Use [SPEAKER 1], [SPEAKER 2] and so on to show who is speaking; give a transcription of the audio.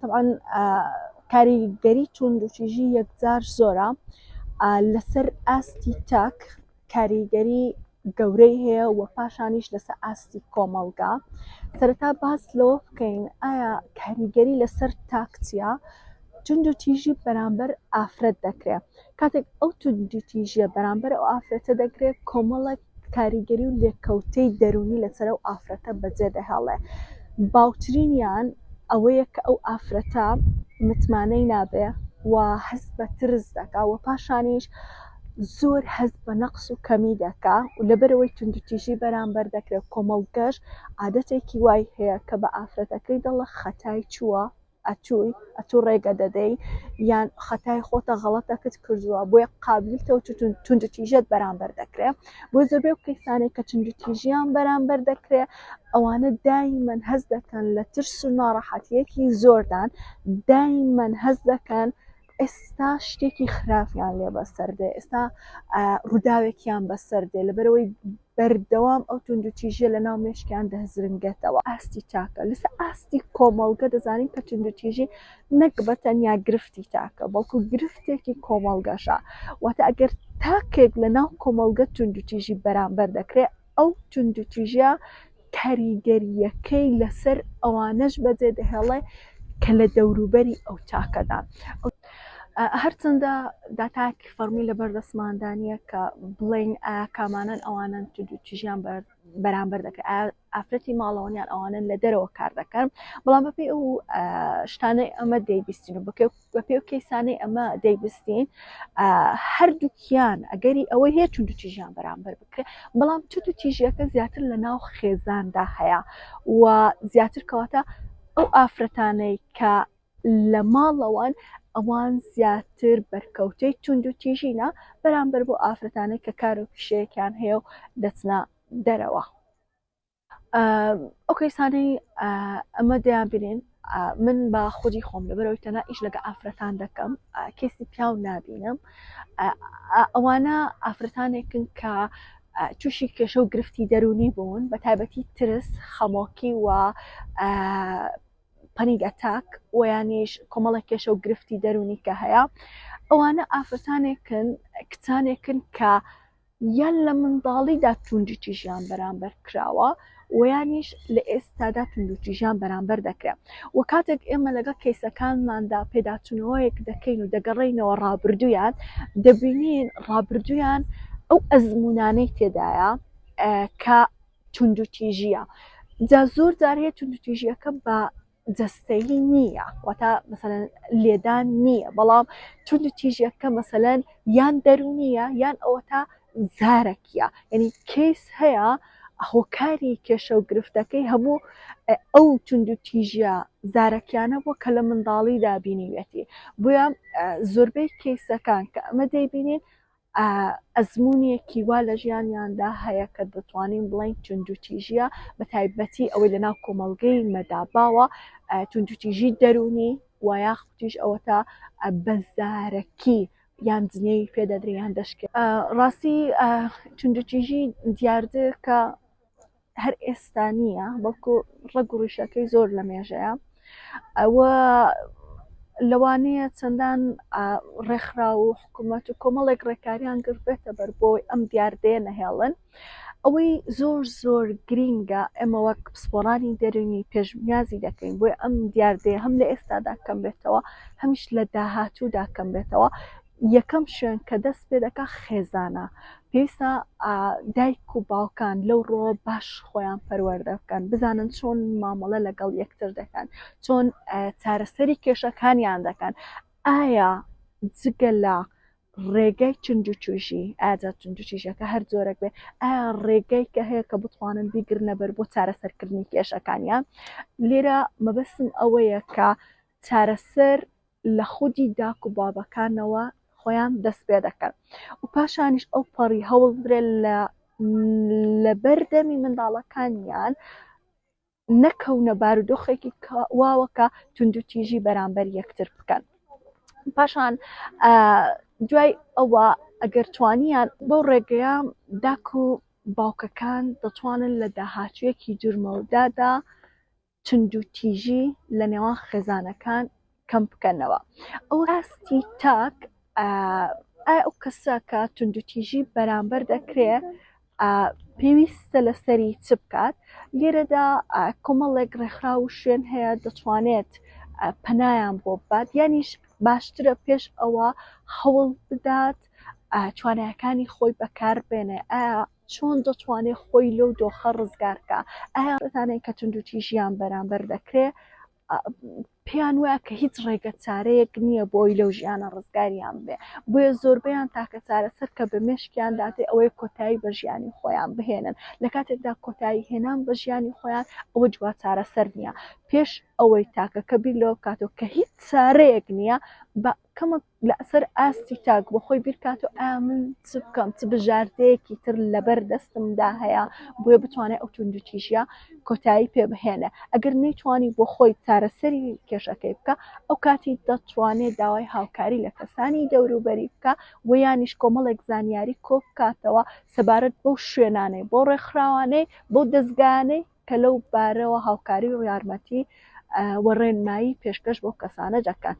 [SPEAKER 1] طبعا کاریگەری توندوتیژی یەکجار زۆرە لەسەر ئاستی تاک کاریگەری گەورەی هەیە و پاشانیش لەسەر ئاستی کۆمەڵگا. سەرەتا باس لەوە بکەین ئایا کاریگەری لەسەر تاک چییە؟ توندوتیژی بەرامبەر ئافرەت دەکرێت. کاتێک ئەو توندوتیژیە بەرامبەر ئەو ئافرەتە دەکرێت کۆمەڵێک کاریگەری و لێکەوتەی دەرونی لەسەر ئەو ئافرەتە بەجێ دەهێڵێ. باوترینیان ئەوەیە کە ئەو ئافرەتە متمانەی نابێ و هەست بە ترس دەکا و پاشانیش زۆر هەست بە نەقس و کەمی دەکا و لەبەرەوەی توندوتیژی بەرامبەر دەکرێت. کۆمەڵگەش عادەتێکی وای هەیە کە بە ئافرەتەکەی دەڵە خەتای چووە ئەتوو ڕێگە دەدەی یان خەتای خۆتە غەڵەتەکەت کردووە بۆیە قابلیتەوە توندوتیژیت بەرامبەر دەکرێت. بۆ زۆربەی ئەو کەسانێک کە توندوتیژیان بەرامبەر دەکرێت ئەوانە دایمەن هەست دەکەن لە ترس و ناڕەحەتیەکی زۆردان دایمەن هەست دەکەن ئێستا شتێکی خراپیان لێ بەسەر دێ، ئێستا ڕووداوێکیان بەسەر دێ لەبەرەوەی بەردەوام ئەو توندوتیژیە لە ناو مێشکیان دەهزرنگێتەوە. ئاستی تاکە لەسەر ئاستی کۆمەڵگە دەزانین کە توندوتیژی نەک بەتەنیا گرفتی تاکە بەڵکو گرفتێکی کۆمەڵگەشە. واتە ئەگەر تاکێک لە ناو کۆمەڵگە توندوتیژی بەرامبەر دەکرێت ئەو توندوتیژیە کاریگەریەکەی لەسەر ئەوانەش بەجێ دەهێڵێ کە لە دەوروبەری ئەو تاکەدان. هەرچەندە داتاکی فەرمی لە بەردەسماندانیە کە بڵێن کامانن ئەوانن توندوتیژیان بەرامبەر دەکرێت، ئافرەتی ماڵەوەنیان ئەوانن لە دەرەوە کار دەکەن، بەڵام بەپێی ئەو شتانەی ئەمە دەیبیستین و بەپێی ئەو کەیسانەی ئەمە دەیبیستین هەردووکیان ئەگەری ئەوەی هەیە توندوتیژیان بەرامبەر بکرێت، بەڵام توندوتیژیەکە زیاتر لە ناو خێزاندا هەیە و زیاتر کەواتە ئەو ئافرەتانەی کە لە ماڵەوەن ئەوان زیاتر بەرکەوتەی توندوتیژینە بەرامبەر بۆ ئافرەتانەی کە کار و پیشەیەکیان هەیە و دەچنە دەرەوە. ئەو کەیسانەی ئەمە دەیان بینین من بە خودی خۆم لەبەرەوەی تەنها ئیش لەگە ئافرەتان دەکەم کەسی پیاو نابینم. ئەوانە ئافرەتانێکن کە تووشی کێشە و گرفتی دەرونی بوون بە تایبەتی ترس، خەمۆکی و پەنیک ئەتاک و یانیش کۆمەڵێک کێشە و گرفتی دەرونی کە هەیە. ئەوانە ئافرەتانێکن کچانێکن کە یان لە منداڵیدا توندوتیژیان بەرامبەر کراوە و یانیش لە ئێستادا توندوتیژیان بەرامبەر دەکرێت و کاتێک ئێمە لەگەڵ کەیسەکانماندا پێداچوونەوەیەک دەکەین و دەگەڕێینەوە ڕابردوویان دەبینین ڕابردوویان ئەو ئەزمونانەی تێدایە کە توندوتیژیە. جا زۆر جار هەیە توندوتیژیەکە بە جەستەیی نییە واتە مەسەلەن لێدان نییە، بەڵام توندوتیژیەکە مەسەلەن یان دەرونیە یان ئەوە تا زارەکیە، یعنی کەیس هەیە هۆکاری کێشە و گرفتەکەی هەموو ئەو توندوتیژیە زارەکیانە بۆ کە لە منداڵیدا بینیوێتی. بۆیە زۆربەی کەیسەکان کە ئەمە دەیبینین ئەزمونیەکی وا لە ژیانیاندا هەیە کە دەتوانین بڵین توندوتیژیە بە تایبەتی ئەوەی لە ناو کۆمەڵگەی مەداباوە توندوتیژی دەرونی و یاخودیش ئەوە تا بەزارەکی یان جنێوی پێدەدرێن دەشکێت. ڕاستی توندوتیژی دیاردە کە هەر ئێستا نییە بەڵکو ڕەگ و ڕیشەکەی زۆر لە مێژەیە. ئەوە لەوانەیە چەندان ڕێکخرا و حکوومەت و کۆمەڵێک ڕێکاریان گربێتە بەر بۆی ئەم دیاردەیە نەهێڵن. ئەوەی زۆر گرینگە ئێمە وەک پسپۆڕانی دەرونی پێشنیازی دەکەین بۆی ئەم دیاردەیە هەم لە ئێستادا کەم بێتەوە هەمیش لە داهاتوودا کەم بێتەوە. یەکەم شوێن کە دەست پێ دەکا خێزانە، پێویستە دایک و باوکان لەو ڕۆ باش خۆیان پەروەردە بکەن، بزانن چۆن مامەڵە لەگەڵ یەکتر دەکەن، چۆن چارەسەری کێشەکانیان دەکەن. ئایا جگە لە ڕێگەی توندوتیژی ئاجا توندوتیژیەکە هەر جۆرەك بێ ئایا ڕێگەی کە هەیە کە بتوانن بیگرنە بەر بۆ چارەسەرکردنی کێشەکانیان؟ لێرە مەبەستم ئەوەیە کە چارەسەر لە خودی داک و بابەکانەوە خۆیان دەست پێ دەکەن و پاشانیش ئەو پەڕی هەوڵدرێت لە بەردەمی منداڵەکانیان نەکەونە بارودۆخێکی واوەکە توندوتیژی بەرامبەر یەکتر بکەن. پاشان دوای ئەوە ئەگەر توانیان بەو ڕێگەیە داک و باوکەکان دەتوانن لە داهاتوویەکی جورمەودادا تونجوتیژی لە نێوان خێزانەکان کەم بکەنەوە. ئەو ئاستی تاک ئایا ئەو کەسە کە تونجوتیژی بەرامبەر دەکرێت پێویستە لەسەری چ بکات؟ لێرەدا کۆمەڵێک ڕێکخراو و شوێن هەیە دەتوانێت پەنایان بۆ بات، یانیش باشترە پێش ئەوە هەوڵ بدات توانایەکانی خۆی بەکاربێنێ. ئایا چۆن دەتوانێت خۆی لەو دۆخە ڕزگارکە؟ ئایا ڕێتانەی کە تونجوتیژیان بەرامبەر دەکرێت پێیان وایە کە هیچ ڕێگە چارەیەک نییە بۆی لەو ژیانە ڕزگاریان بێ، بۆیە زۆربەیان تاکە چارەسەر کە بە مێشکیان داتێ ئەوەی کۆتایی بە ژیانی خۆیان بهێنن. لە کاتێکدا کۆتایی هێنان بە ژیانی خۆیان ئەوە جوا چارەسەر نییە. پێش ئەوەی تاکە کە بیر لەوە بکاتەوە کە هیچ چارەیەک نییە بە کەمە لەسەر ئاستی تاک بۆ خۆی بیرکاتەوە ئایا من چ بکەم، چ بژاردەیەکی تر لەبەر دەستمدا هەیە بۆیە بتوانێت ئەو تونجوتیژیە کۆتایی پێ بهێنێ. ئەگەر نەیتوانی بۆ خۆی چارەسەری کێشەکەی بکە ئەو کاتی دەتوانێت داوای هاوکاری لە کەسانی دەوروبەری بکە و یانیش کۆمەڵێک زانیاری کۆ بکاتەوە سەبارەت بەو شوێنانەی بۆ ڕێکخراوانەی بۆ دەستگانەی کە لەو بارەوە هاوکاری و یارمەتی وەڕێنمایی پێشکەش بۆ کەسانە دەکەن.